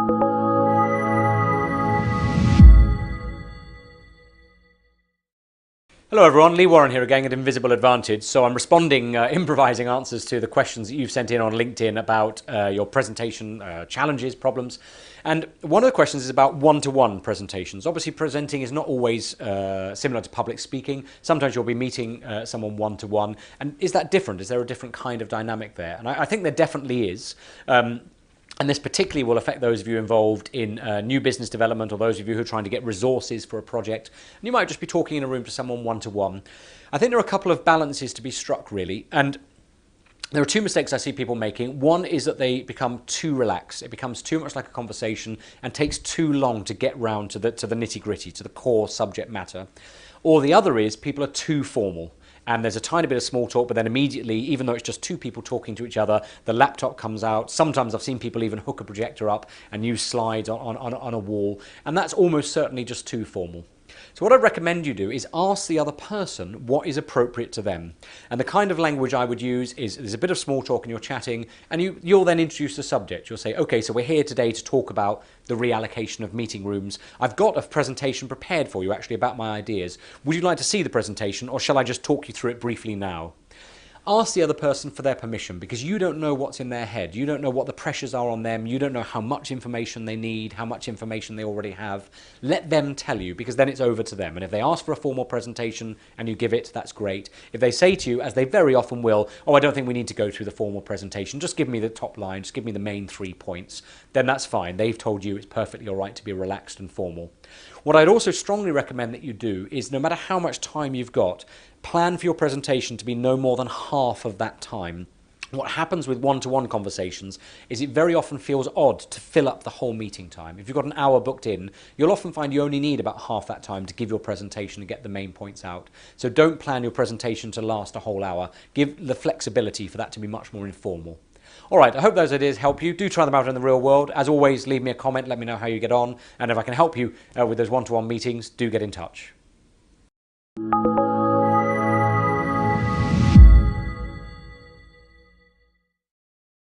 Hello everyone, Lee Warren here again at Invisible Advantage. So I'm responding, improvising answers to the questions that you've sent in on LinkedIn about your presentation challenges, problems. And one of the questions is about one-to-one presentations. Obviously presenting is not always similar to public speaking. Sometimes you'll be meeting someone one-to-one. And is that different? Is there a different kind of dynamic there? And I think there definitely is. And this particularly will affect those of you involved in new business development, or those of you who are trying to get resources for a project. And you might just be talking in a room to someone one-to-one. I think there are a couple of balances to be struck, really. And there are two mistakes I see people making. One is that they become too relaxed. It becomes too much like a conversation and takes too long to get round to the nitty-gritty, to the core subject matter. Or the other is people are too formal. And there's a tiny bit of small talk, but then immediately, even though it's just two people talking to each other, the laptop comes out. Sometimes I've seen people even hook a projector up and use slides on a wall. And that's almost certainly just too formal. So what I'd recommend you do is ask the other person what is appropriate to them. And the kind of language I would use is there's a bit of small talk and you're chatting, and you'll then introduce the subject. You'll say, okay, so we're here today to talk about the reallocation of meeting rooms. I've got a presentation prepared for you actually about my ideas. Would you like to see the presentation, or shall I just talk you through it briefly now? Ask the other person for their permission, because you don't know what's in their head. You don't know what the pressures are on them. You don't know how much information they need, how much information they already have. Let them tell you, because then it's over to them. And if they ask for a formal presentation and you give it, that's great. If they say to you, as they very often will, oh, I don't think we need to go through the formal presentation, just give me the top line, just give me the main 3 points, then that's fine. They've told you it's perfectly all right to be relaxed and formal. What I'd also strongly recommend that you do is, no matter how much time you've got, plan for your presentation to be no more than half of that time. What happens with one-to-one conversations is it very often feels odd to fill up the whole meeting time. If you've got an hour booked in, you'll often find you only need about half that time to give your presentation and get the main points out. So don't plan your presentation to last a whole hour. Give the flexibility for that to be much more informal. All right, I hope those ideas help you. Do try them out in the real world. As always, leave me a comment, let me know how you get on. And if I can help you with those one-to-one meetings, do get in touch.